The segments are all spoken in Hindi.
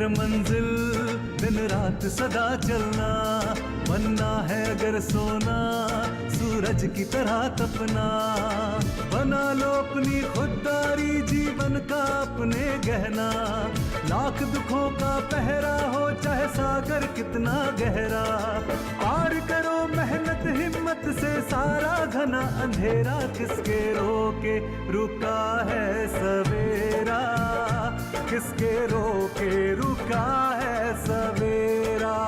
अगर मंजिल दिन रात सदा चलना, बनना है अगर सोना सूरज की तरह तपना, बना लो अपनी खुददारी जीवन का अपने गहना, लाख दुखों का पहरा हो चाहे सागर कितना गहरा, पार करो मेहनत हिम्मत से सारा घना अंधेरा, किसके रोके रुका है सवेरा, किसके रोके रुका है सवेरा।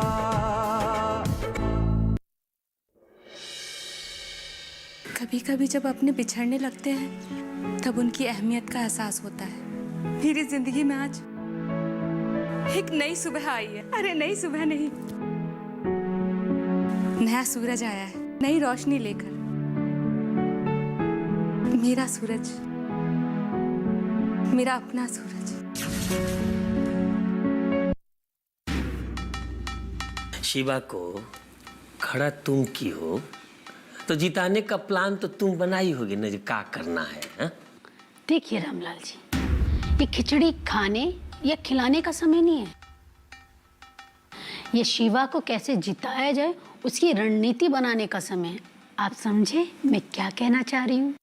कभी कभी जब अपने बिछड़ने लगते हैं तब उनकी अहमियत का एहसास होता है। मेरी जिंदगी में आज एक नई सुबह आई है। अरे नई सुबह नहीं, नया सूरज आया है, नई रोशनी लेकर। मेरा सूरज, मेरा अपना सूरज। शिवा को खड़ा तुम की हो तो जिताने का प्लान तो तुम बनाई होगी ना, जो क्या करना है, हा? देखिए रामलाल जी, ये खिचड़ी खाने या खिलाने का समय नहीं है। ये शिवा को कैसे जिताया जाए उसकी रणनीति बनाने का समय है। आप समझे मैं क्या कहना चाह रही हूँ?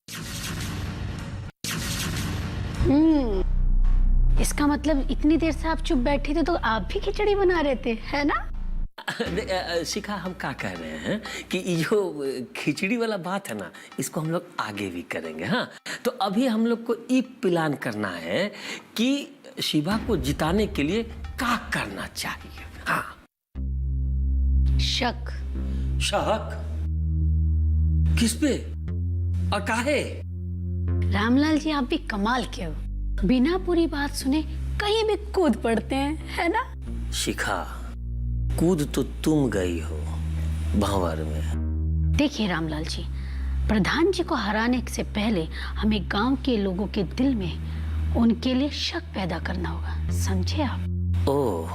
इसका मतलब इतनी देर से आप चुप बैठे थे तो आप भी खिचड़ी बना रहे थे, है ना? शिखा, हम क्या कह रहे हैं कि जो खिचड़ी वाला बात है ना, इसको हम लोग आगे भी करेंगे। हाँ, तो अभी हम लोग को ये प्लान करना है कि शिवा को जिताने के लिए क्या करना चाहिए। हाँ, शक। शक किस पे और काहे? रामलाल जी, आप भी कमाल के हो, बिना पूरी बात सुने कहीं भी कूद पड़ते हैं, है ना? शिखा, कूद तो तुम गई हो भांवर में। देखिए रामलाल जी, प्रधान जी को हराने से पहले हमें गांव के लोगों के दिल में उनके लिए शक पैदा करना होगा, समझे आप? ओह,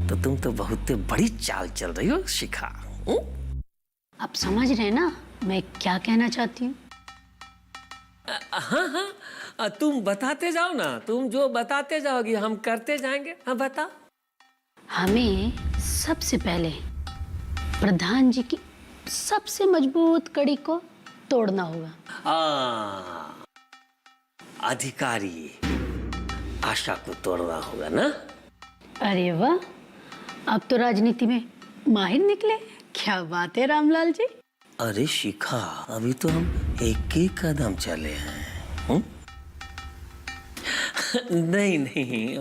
तो तुम तो बहुत बड़ी चाल चल रही हो शिखा। आप समझ रहे हैं ना मैं क्या कहना चाहती हूँ? हाँ हाँ, तुम बताते जाओ ना, तुम जो बताते जाओगी हम करते जाएंगे। हाँ, बताओ। हमें सबसे पहले प्रधान जी की सबसे मजबूत कड़ी को तोड़ना होगा। अधिकारी आशा को तोड़ना होगा ना? अरे वाह, अब तो राजनीति में माहिर निकले। क्या बात है रामलाल जी। अरे शिखा, अभी तो हम एक ही कदम चले हैं। नहीं नहीं,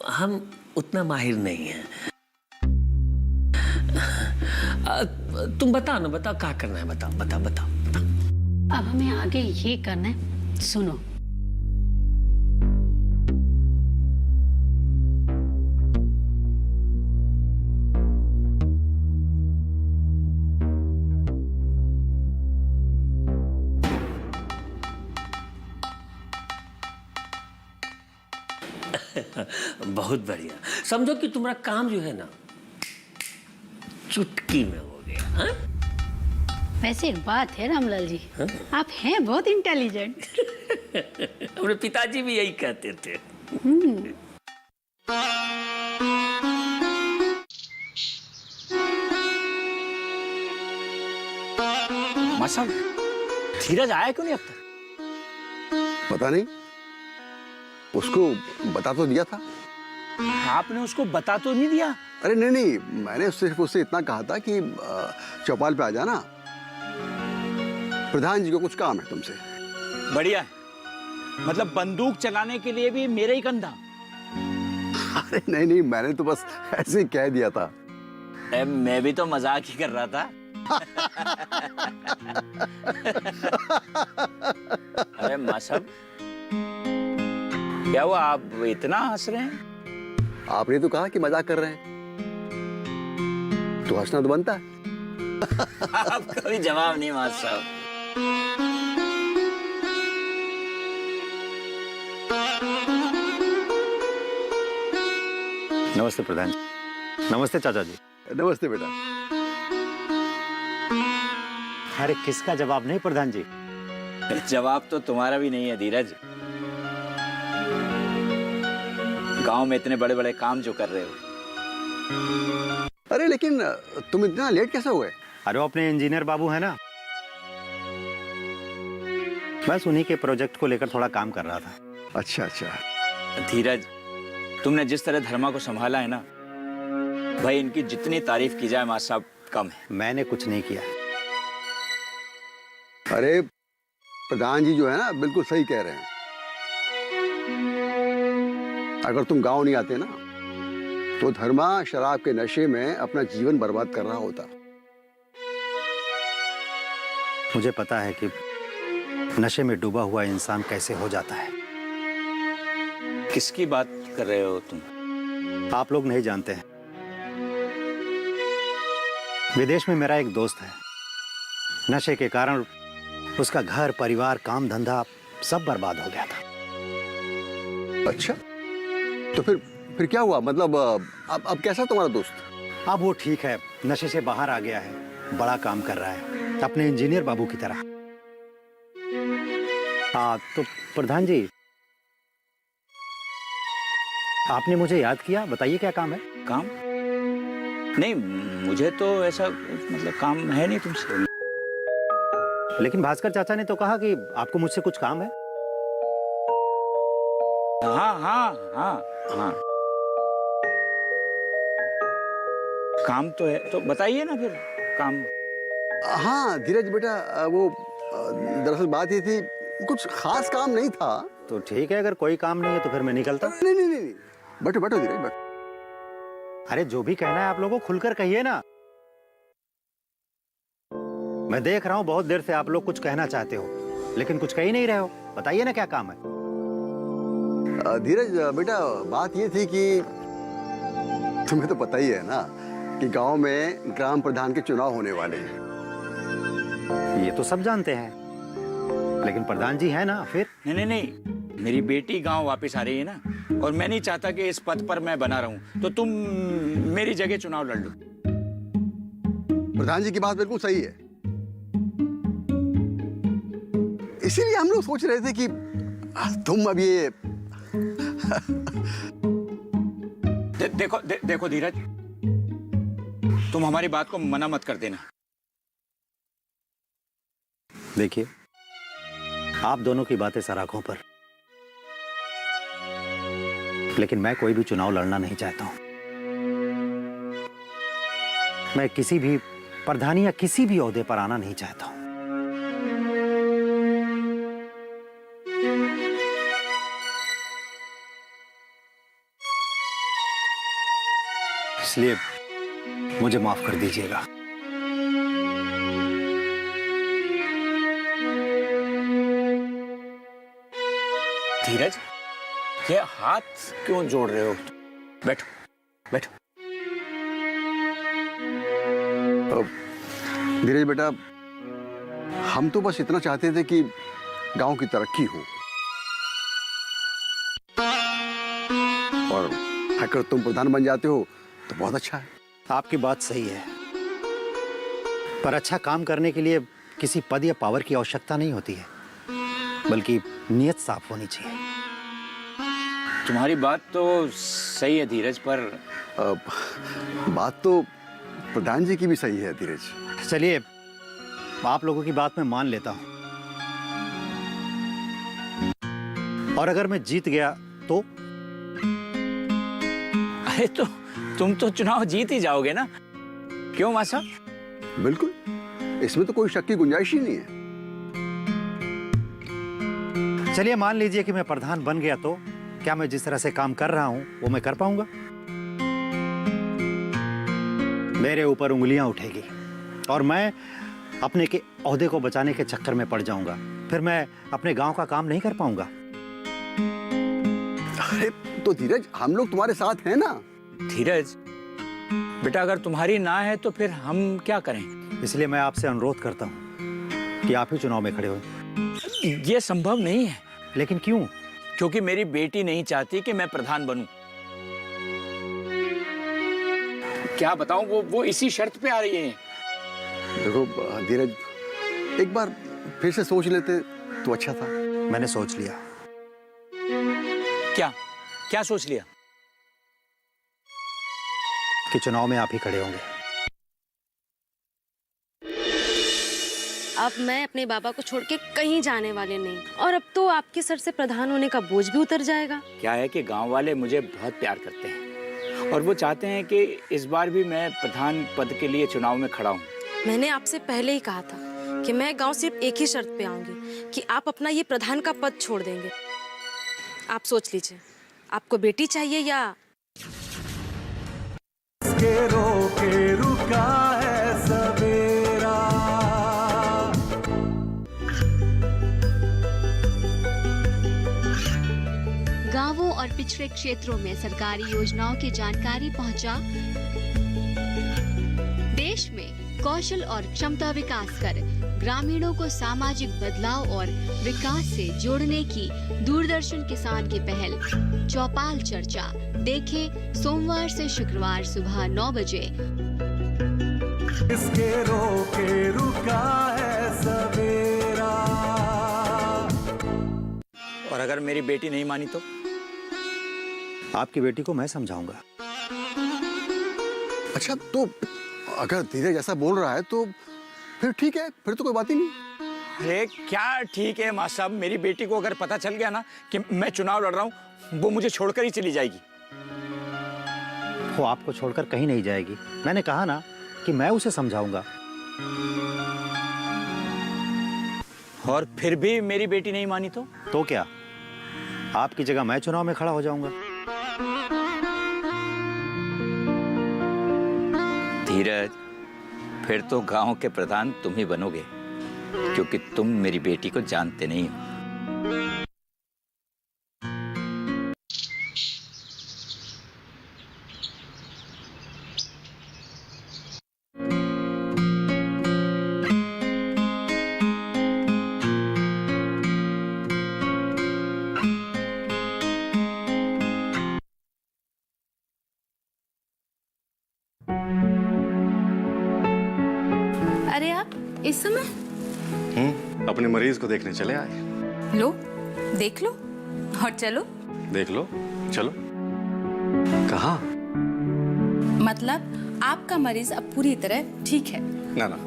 हम उतना माहिर नहीं हैं। तुम बताओ ना, बताओ क्या करना है, बताओ बताओ बताओ बताओ। अब हमें आगे ये करना है, सुनो। बहुत बढ़िया। समझो कि तुम्हारा काम जो है ना चुटकी में हो गया। हाँ? वैसे एक बात है रामलाल जी, हाँ? आप हैं बहुत इंटेलिजेंट। हमारे पिताजी भी यही कहते थे। मासा, धीरज आया क्यों नहीं अब तक? पता नहीं, उसको बता तो दिया था। आपने उसको बता तो नहीं दिया? अरे नहीं नहीं, मैंने सिर्फ उससे इतना कहा था कि चौपाल पे आ जाना, प्रधान जी को कुछ काम है तुमसे। बढ़िया है, मतलब बंदूक चलाने के लिए भी मेरे ही कंधा। अरे नहीं नहीं, मैंने तो बस ऐसे ही कह दिया था। मैं भी तो मजाक ही कर रहा था। अरे मासब, क्या हुआ, आप इतना हंस रहे हैं? आपने तो कहा कि मजाक कर रहे हैं, तो हंसना तो बनता है। आपका भी जवाब नहीं मास साहब। नमस्ते प्रधान जी। नमस्ते चाचा जी। नमस्ते बेटा। अरे किसका जवाब नहीं प्रधान जी? जवाब तो तुम्हारा भी नहीं है धीरज। गांव में इतने बड़े बड़े काम जो कर रहे हो। अरे लेकिन तुम इतना लेट कैसे हुए? अरे वो अपने इंजीनियर बाबू है ना, बस उन्हीं के प्रोजेक्ट को लेकर थोड़ा काम कर रहा था। अच्छा अच्छा। धीरज, तुमने जिस तरह धर्मा को संभाला है ना भाई, इनकी जितनी तारीफ की जाए मास्टर साहब कम है। मैंने कुछ नहीं किया। अरे प्रधान जी जो है ना बिल्कुल सही कह रहे हैं। अगर तुम गांव नहीं आते ना तो धर्मा शराब के नशे में अपना जीवन बर्बाद कर रहा होता। मुझे पता है कि नशे में डूबा हुआ इंसान कैसे हो जाता है। किसकी बात कर रहे हो तुम? आप लोग नहीं जानते हैं, विदेश में मेरा एक दोस्त है, नशे के कारण उसका घर परिवार काम धंधा सब बर्बाद हो गया था। अच्छा, तो फिर क्या हुआ? मतलब अब कैसा तुम्हारा दोस्त? अब वो ठीक है, नशे से बाहर आ गया है, बड़ा काम कर रहा है अपने इंजीनियर बाबू की तरह। हाँ तो प्रधान जी, आपने मुझे याद किया, बताइए क्या काम है? काम? नहीं, मुझे तो ऐसा मतलब काम है नहीं तुमसे। लेकिन भास्कर चाचा ने तो कहा कि आपको मुझसे कुछ काम है। हाँ हाँ हाँ हाँ, काम तो है, तो बताइए ना फिर काम। हाँ धीरज बेटा, वो दरअसल बात ये थी, कुछ खास काम नहीं था। तो ठीक है, अगर कोई काम नहीं है तो फिर मैं निकलता। नहीं नहीं नहीं, बैठो बैठो धीरज बैठो। अरे जो भी कहना है आप लोगों को खुलकर कहिए ना। मैं देख रहा हूं बहुत देर से आप लोग कुछ कहना चाहते हो लेकिन कुछ कह ही नहीं रहे हो। बताइए ना क्या काम है। धीरज बेटा, बात ये थी कि तुम्हें तो पता ही है ना कि गांव में ग्राम प्रधान के चुनाव होने वाले हैं। ये तो सब जानते हैं, लेकिन प्रधान जी है ना फिर। नहीं नहीं नहीं, मेरी बेटी गांव वापस आ रही है ना, और मैं नहीं चाहता कि इस पद पर मैं बना रहूं, तो तुम मेरी जगह चुनाव लड़ लो। प्रधान जी की बात बिल्कुल सही है, इसीलिए हम लोग सोच रहे थे कि तुम अब ये देखो धीरज, तुम हमारी बात को मना मत कर देना। देखिए, आप दोनों की बातें सराखों पर, लेकिन मैं कोई भी चुनाव लड़ना नहीं चाहता हूं। मैं किसी भी प्रधानी या किसी भी ओहदे पर आना नहीं चाहता हूं। इसलिए मुझे माफ कर दीजिएगा। धीरज, ये हाथ क्यों जोड़ रहे हो? बैठो बैठो। धीरज बेटा, हम तो बस इतना चाहते थे कि गांव की तरक्की हो, और अगर तुम प्रधान बन जाते हो तो बहुत अच्छा है। आपकी बात सही है, पर अच्छा काम करने के लिए किसी पद या पावर की आवश्यकता नहीं होती है, बल्कि नीयत साफ होनी चाहिए। तुम्हारी बात तो सही है धीरज, पर बात तो प्रधान जी की भी सही है धीरज। चलिए, आप लोगों की बात मैं मान लेता हूं, और अगर मैं जीत गया तो? अरे तो तुम तो चुनाव जीत ही जाओगे ना, क्यों मासा? बिल्कुल, इसमें तो कोई शक की गुंजाइश ही नहीं है। चलिए, मान लीजिए कि मैं प्रधान बन गया तो क्या मैं जिस तरह से काम कर रहा हूं वो मैं कर पाऊंगा? मेरे ऊपर उंगलियां उठेगी और मैं अपने के ओहदे को बचाने के चक्कर में पड़ जाऊंगा। फिर मैं अपने गांव का काम नहीं कर पाऊंगा। अरे तो धीरज, हम लोग तुम्हारे साथ हैं ना। धीरज बेटा, अगर तुम्हारी ना है तो फिर हम क्या करें? इसलिए मैं आपसे अनुरोध करता हूं कि आप ही चुनाव में खड़े हो। ये संभव नहीं है। लेकिन क्यों? क्योंकि मेरी बेटी नहीं चाहती कि मैं प्रधान बनूं। क्या बताऊं, वो इसी शर्त पे आ रही है। देखो धीरज, एक बार फिर से सोच लेते तो अच्छा था। मैंने सोच लिया। क्या क्या सोच लिया? कि चुनाव में आप ही खड़े होंगे। अब मैं अपने बाबा को छोड़ के कहीं जाने वाले नहीं, और अब तो आपके सर से प्रधान होने का बोझ भी उतर जाएगा। क्या है कि गांव वाले मुझे बहुत प्यार करते हैं और वो चाहते हैं कि इस बार भी मैं प्रधान पद के लिए चुनाव में खड़ा हूँ। मैंने आपसे पहले ही कहा था कि मैं गांव सिर्फ एक ही शर्त पे आऊंगी कि आप अपना ये प्रधान का पद छोड़ देंगे। आप सोच लीजिए, आपको बेटी चाहिए या के रोके रुका है सवेरा। गांवों और पिछड़े क्षेत्रों में सरकारी योजनाओं की जानकारी पहुंचा। देश में कौशल और क्षमता विकास कर ग्रामीणों को सामाजिक बदलाव और विकास से जोड़ने की दूरदर्शन किसान की पहल चौपाल चर्चा देखें सोमवार से शुक्रवार सुबह 9 बजे। इसके रोके रुका है सवेरा। और अगर मेरी बेटी नहीं मानी तो? आपकी बेटी को मैं समझाऊंगा। अच्छा, तो अगर धीरज ऐसा बोल रहा है तो फिर ठीक है, फिर तो कोई बात ही नहीं। अरे क्या ठीक है मां साहब, मेरी बेटी को अगर पता चल गया ना कि मैं चुनाव लड़ रहा हूँ, वो मुझे छोड़कर ही चली जाएगी। वो आपको छोड़कर कहीं नहीं जाएगी। मैंने कहा ना कि मैं उसे समझाऊंगा। और फिर भी मेरी बेटी नहीं मानी तो? तो क्या, आपकी जगह मैं चुनाव में खड़ा हो जाऊंगा। धीरज, फिर तो गांव के प्रधान तुम ही बनोगे, क्योंकि तुम मेरी बेटी को जानते नहीं हो। अरे आप इस समय? अपने मरीज को देखने चले आए। लो, देख लो और चलो। देख लो, चलो। कहाँ? मतलब आपका मरीज अब पूरी तरह ठीक है? ना ना,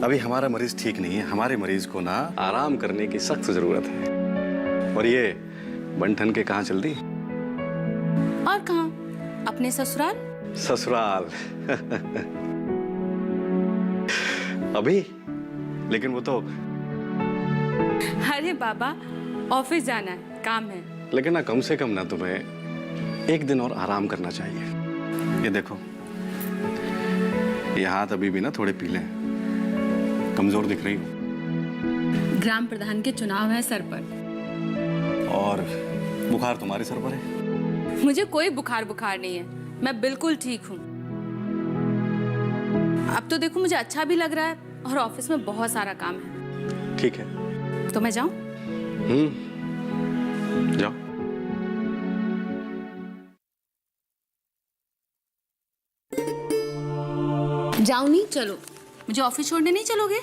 अभी हमारा मरीज ठीक नहीं है। हमारे मरीज को ना आराम करने की सख्त जरूरत है। और ये बंठन के कहाँ चल दी? और कहाँ? अपने ससुराल। ससुराल। अभी? लेकिन वो तो। अरे बाबा, ऑफिस जाना है, काम है। लेकिन ना, कम से कम ना तुम्हें एक दिन और आराम करना चाहिए। ये देखो, ये हाथ अभी भी ना थोड़े पीले हैं, कमजोर दिख रही हो। ग्राम प्रधान के चुनाव है सर पर। और बुखार तुम्हारे सर पर है। मुझे कोई बुखार नहीं है, मैं बिल्कुल ठीक हूँ। अब तो देखो, मुझे अच्छा भी लग रहा है और ऑफिस में बहुत सारा काम है। ठीक है, तो मैं जाऊं? जाओ। जाऊं नहीं? चलो। मुझे ऑफिस छोड़ने नहीं चलोगे?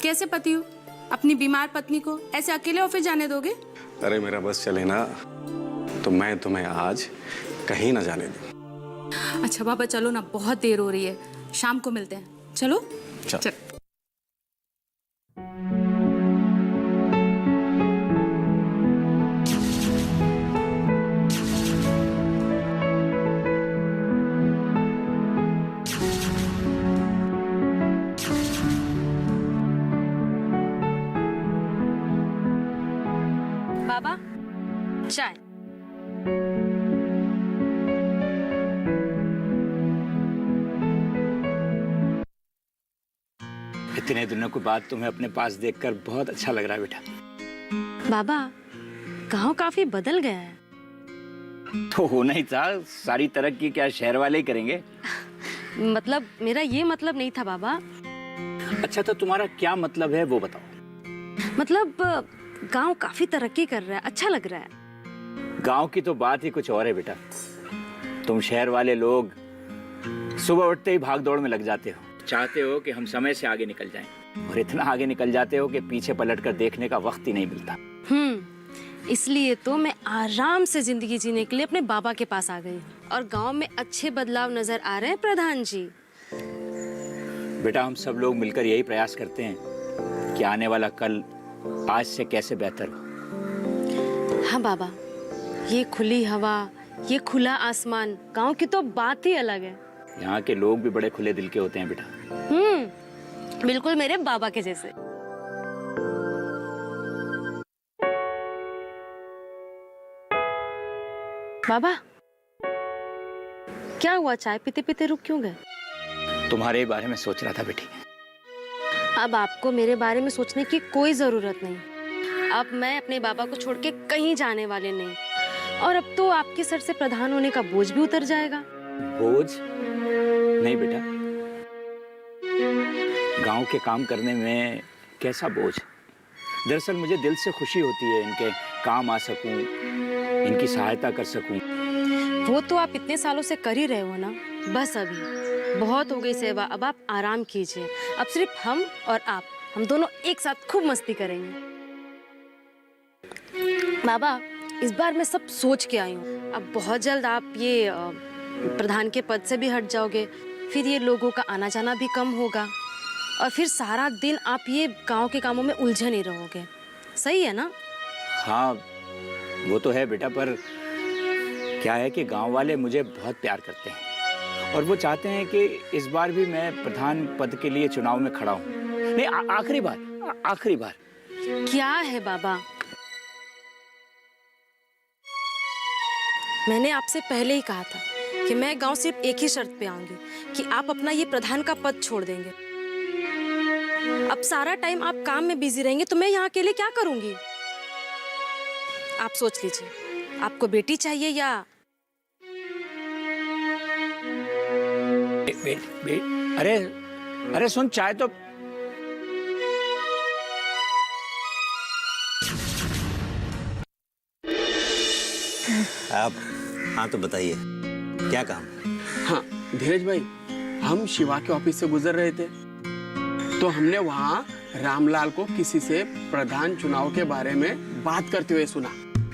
कैसे पति हो? अपनी बीमार पत्नी को ऐसे अकेले ऑफिस जाने दोगे? अरे मेरा बस चले ना तो मैं तुम्हें आज कहीं ना जाने दूं। अच्छा बाबा, चलो ना, बहुत देर हो रही है, शाम को मिलते हैं। चलो। चल। बाबा, चाय। इतने दिनों के बाद तुम्हें अपने पास देखकर बहुत अच्छा लग रहा है बेटा। बाबा, गांव काफी बदल गया है। तो होना ही था, सारी तरक्की क्या शहर वाले ही करेंगे? मतलब मेरा ये मतलब नहीं था बाबा। अच्छा, तो तुम्हारा क्या मतलब है वो बताओ। मतलब गांव काफी तरक्की कर रहा है, अच्छा लग रहा है। गांव की तो बात ही कुछ और है बेटा। तुम शहर वाले लोग सुबह उठते ही भाग दौड़ में लग जाते हो, चाहते हो कि हम समय से आगे निकल जाएं, और इतना आगे निकल जाते हो कि पीछे पलटकर देखने का वक्त ही नहीं मिलता। इसलिए तो मैं आराम से जिंदगी जीने के लिए अपने बाबा के पास आ गई हूँ। और गांव में अच्छे बदलाव नजर आ रहे हैं प्रधान जी। बेटा, हम सब लोग मिलकर यही प्रयास करते हैं कि आने वाला कल आज से कैसे बेहतर हो। हाँ बाबा, ये खुली हवा, ये खुला आसमान, गांव की तो बात ही अलग है। यहाँ के लोग भी बड़े खुले दिल के होते हैं बेटा। बिल्कुल मेरे बाबा के जैसे। बाबा, क्या हुआ? चाय पीते पीते रुक क्यों गए? तुम्हारे बारे में सोच रहा था बेटी। अब आपको मेरे बारे में सोचने की कोई जरूरत नहीं। अब मैं अपने बाबा को छोड़ के कहीं जाने वाले नहीं। और अब तो आपके सर से प्रधान होने का बोझ भी उतर जाएगा। बोझ नहीं बेटा, गांव के काम करने में कैसा बोझ। दरअसल मुझे दिल से खुशी होती है इनके काम आ सकूं, इनकी सहायता कर सकूं। वो तो आप इतने सालों से कर ही रहे हो ना। बस अभी बहुत हो गई सेवा, अब आप आराम कीजिए। अब सिर्फ हम और आप, हम दोनों एक साथ खूब मस्ती करेंगे। बाबा, इस बार मैं सब सोच के आई हूँ। अब बहुत जल्द आप ये प्रधान के पद से भी हट जाओगे। फिर ये लोगों का आना जाना भी कम होगा। और फिर सारा दिन आप ये गांव के कामों में उलझे नहीं रहोगे। सही है ना? हाँ, वो तो है बेटा, पर क्या है कि गांव वाले मुझे बहुत प्यार करते हैं और वो चाहते हैं कि इस बार भी मैं प्रधान पद के लिए चुनाव में खड़ा हूँ। नहीं, आखिरी बार। क्या है बाबा? मैंने आपसे पहले ही कहा था कि मैं गांव सिर्फ एक ही शर्त पे आऊंगी कि आप अपना ये प्रधान का पद छोड़ देंगे। अब सारा टाइम आप काम में बिजी रहेंगे तो मैं यहाँ अकेले क्या करूंगी? आप सोच लीजिए, आपको बेटी चाहिए या अरे सुन, चाय तो आप हाँ तो बताइए क्या काम? हाँ धीरज भाई, हम शिवा के ऑफिस से गुजर रहे थे तो हमने वहाँ रामलाल को किसी से प्रधान चुनाव के बारे में बात करते हुए सुना।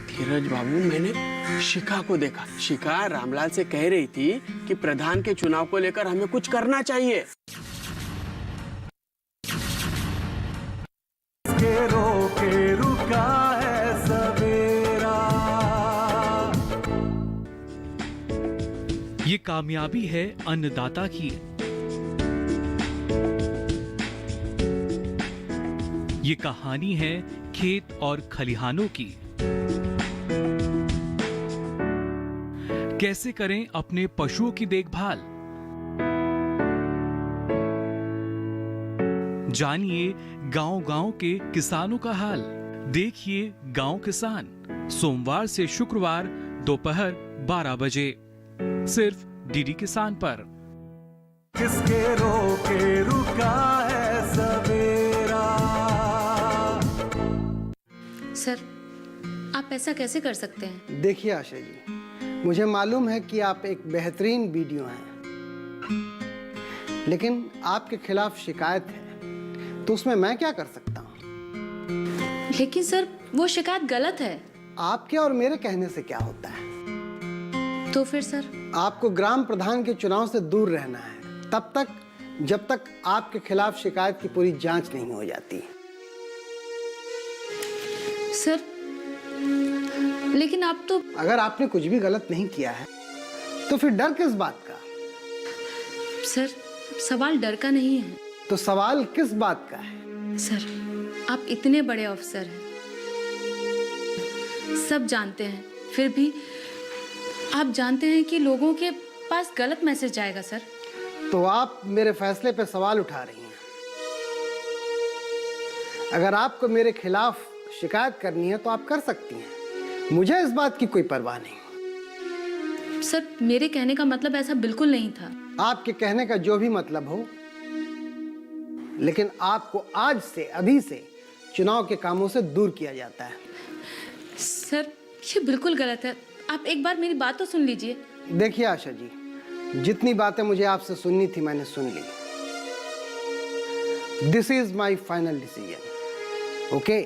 धीरज बाबू, मैंने शिखा को देखा। शिखा रामलाल से कह रही थी कि प्रधान के चुनाव को लेकर हमें कुछ करना चाहिए। के रुका है सवेरा। ये कामयाबी है अन्नदाता की। ये कहानी है खेत और खलिहानों की। कैसे करें अपने पशुओं की देखभाल, जानिए गांव-गांव के किसानों का हाल। देखिए गांव किसान, सोमवार से शुक्रवार दोपहर 12 बजे सिर्फ डीडी किसान पर। किसके रोके रुका है सवेरा। सर, आप ऐसा कैसे कर सकते हैं? देखिए आशा जी, मुझे मालूम है कि आप एक बेहतरीन वीडियो हैं, लेकिन आपके खिलाफ शिकायत है तो उसमें मैं क्या कर सकता हूँ? लेकिन सर, वो शिकायत गलत है। आपके और मेरे कहने से क्या होता है? तो फिर सर? आपको ग्राम प्रधान के चुनाव से दूर रहना है तब तक जब तक आपके खिलाफ शिकायत की पूरी जांच नहीं हो जाती। सर, लेकिन आप तो... अगर आपने कुछ भी गलत नहीं किया है तो फिर डर किस बात का? सर, सवाल डर का नहीं है। तो सवाल किस बात का है? सर, आप इतने बड़े अफसर हैं, सब जानते हैं, फिर भी आप जानते हैं कि लोगों के पास गलत मैसेज जाएगा। सर, तो आप मेरे फैसले पे सवाल उठा रही हैं। अगर आपको मेरे खिलाफ शिकायत करनी है तो आप कर सकती हैं, मुझे इस बात की कोई परवाह नहीं। सर, मेरे कहने का मतलब ऐसा बिल्कुल नहीं था। आपके कहने का जो भी मतलब हो, लेकिन आपको आज से, अभी से चुनाव के कामों से दूर किया जाता है। सर, ये बिल्कुल गलत है। आप एक बार मेरी बात तो सुन लीजिए। देखिए आशा जी, जितनी बातें मुझे आपसे सुननी थी मैंने सुन ली। This is my final decision. Okay?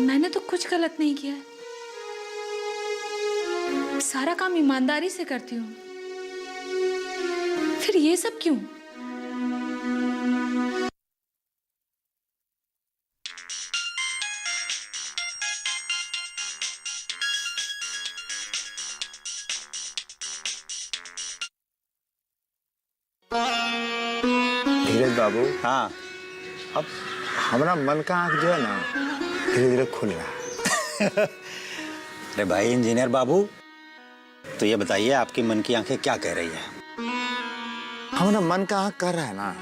मैंने तो कुछ गलत नहीं किया है। सारा काम ईमानदारी से करती हूँ, फिर ये सब क्यों? धीरज बाबू, हाँ, अब हमारा मन का आंख जो है ना धीरे धीरे खुल रहा है। अरे भाई इंजीनियर बाबू, तो ये बताइए आपकी मन की आंखें क्या कह रही है? हमारा मन का आंख कह रहा है ना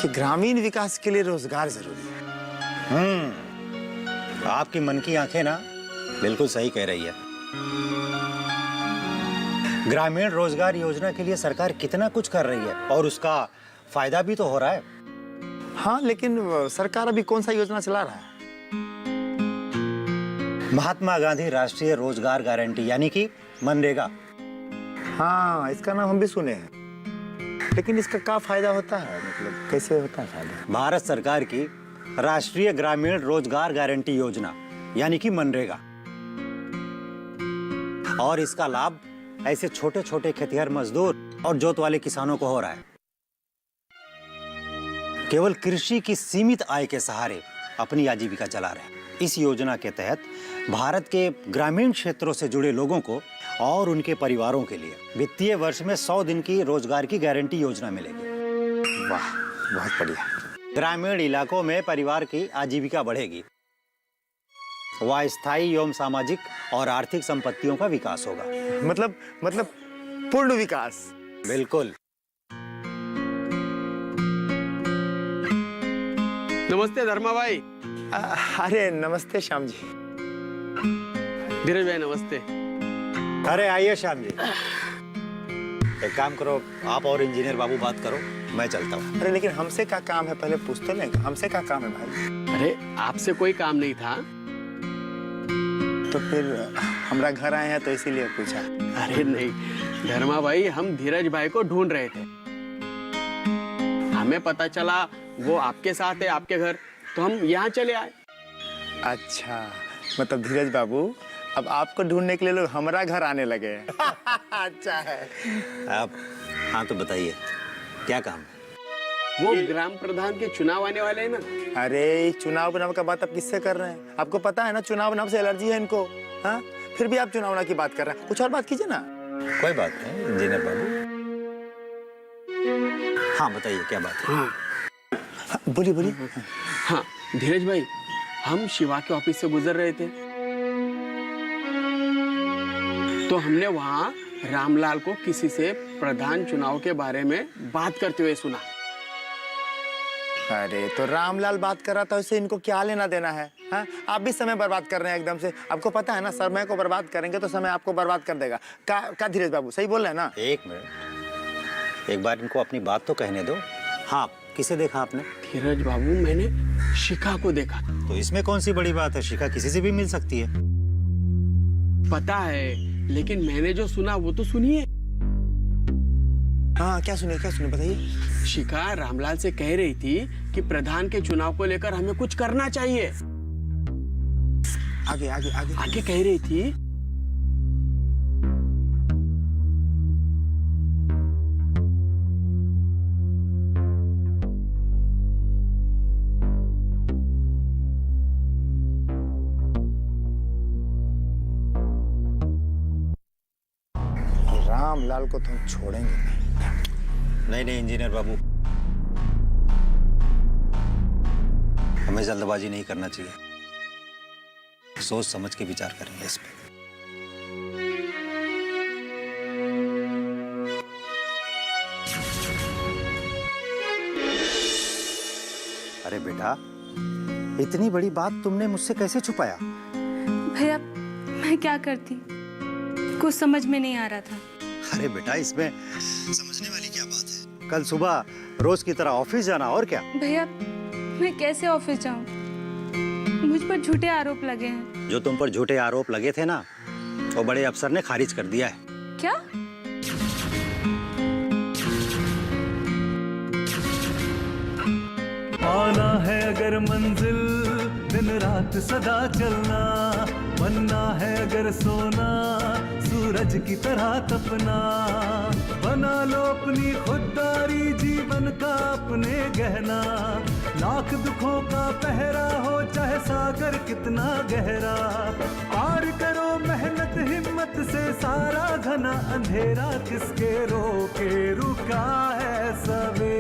कि ग्रामीण विकास के लिए रोजगार जरूरी है। आपकी मन की आंखें ना बिल्कुल सही कह रही है। ग्रामीण रोजगार योजना के लिए सरकार कितना कुछ कर रही है और उसका फायदा भी तो हो रहा है। हाँ, लेकिन सरकार अभी कौन सा योजना चला रहा है? महात्मा गांधी राष्ट्रीय रोजगार गारंटी यानी कि मनरेगा। हाँ, इसका नाम हम भी सुने हैं, लेकिन इसका क्या फायदा होता है? मतलब कैसे होता है फायदा? भारत सरकार की राष्ट्रीय ग्रामीण रोजगार गारंटी योजना यानी कि मनरेगा, और इसका लाभ ऐसे छोटे छोटे खेतिहर मजदूर और जोत वाले किसानों को हो रहा है। केवल कृषि की सीमित आय के सहारे अपनी आजीविका चला रहे हैं। इस योजना के तहत भारत के ग्रामीण क्षेत्रों से जुड़े लोगों को और उनके परिवारों के लिए वित्तीय वर्ष में 100 दिन की रोजगार की गारंटी योजना मिलेगी। वाह, बहुत बढ़िया। ग्रामीण इलाकों में परिवार की आजीविका बढ़ेगी, वह स्थायी एवं सामाजिक और आर्थिक संपत्तियों का विकास होगा। मतलब पूर्ण विकास। बिल्कुल। नमस्ते धर्मा भाई। अरे नमस्ते श्याम जी। धीरज भाई नमस्ते। अरे आइए श्याम जी, एक काम करो, आप और इंजीनियर बाबू बात करो, मैं चलता हूँ। अरे लेकिन हमसे क्या काम है, पहले पूछ तो लें, हमसे क्या काम है भाई? अरे आपसे कोई काम नहीं था। तो फिर हमारा घर आए हैं तो इसीलिए पूछा। अरे नहीं धर्मा भाई, हम धीरज भाई को ढूंढ रहे थे। हमें पता चला वो आपके साथ है आपके घर, तो हम यहाँ चले आए। अच्छा, मतलब धीरज बाबू अब आपको ढूंढने के लिए लोग हमारा घर आने लगे हैं। अच्छा है। आप हाँ तो बताइए क्या काम है? वो ग्राम प्रधान के चुनाव आने वाले हैं ना। अरे चुनाव नाम का बात आप किससे कर रहे हैं? आपको पता है ना चुनाव नाम से एलर्जी है इनको। हाँ, फिर भी आप चुनाव की बात कर रहे हैं, कुछ और बात कीजिए ना। कोई बात नहीं इंजीनियर बाबू। हाँ बताइए क्या बात है? हाँ बोलिए बोलिए। हाँ धीरज भाई, हम शिवा के ऑफिस से गुजर रहे थे, तो हमने वहाँ रामलाल को किसी से प्रधान चुनाव के बारे में बात करते हुए सुना। अरे तो रामलाल बात कर रहा था, उससे इनको क्या लेना देना है? हाँ, आप भी समय बर्बाद कर रहे हैं एकदम से। आपको पता है ना, समय को बर्बाद करेंगे तो समय आपको बर्बाद कर देगा। का धीरज बाबू सही बोल रहे हैं ना? एक मिनट, एक बार इनको अपनी बात तो कहने दो। हाँ, किसे देखा आपने? धीरज बाबू, मैंने शिखा को देखा। तो इसमें कौन सी बड़ी बात है? शिखा किसी से भी मिल सकती है। पता है, लेकिन मैंने जो सुना वो तो सुनिए। हाँ, क्या सुने बताइए। शिखा रामलाल से कह रही थी कि प्रधान के चुनाव को लेकर हमें कुछ करना चाहिए। आगे आगे आगे आगे कह रही थी, रामलाल को तो हम छोड़ेंगे नहीं। नहीं इंजीनियर बाबू, हमें जल्दबाजी नहीं करना चाहिए, सोच समझ के विचार करेंगे इस पे। अरे बेटा, इतनी बड़ी बात तुमने मुझसे कैसे छुपाया? भैया मैं क्या करती, कुछ समझ में नहीं आ रहा था। अरे बेटा, इसमें समझने वाली क्या बात है? कल सुबह रोज की तरह ऑफिस जाना, और क्या। भैया मैं कैसे ऑफिस जाऊं? मुझ पर झूठे आरोप लगे हैं। जो तुम पर झूठे आरोप लगे थे ना, वो बड़े अफसर ने खारिज कर दिया है। क्या? पाना है अगर मंजिल, दिन रात सदा चलना, बनना है अगर सोना सूरज की तरह तपना। बना लो अपनी खुददारी जीवन का अपने गहना, लाख दुखों का पहरा हो चाहे सागर कितना गहरा। पार करो मेहनत हिम्मत से सारा घना अंधेरा, किसके रोके रुका है सवेरा।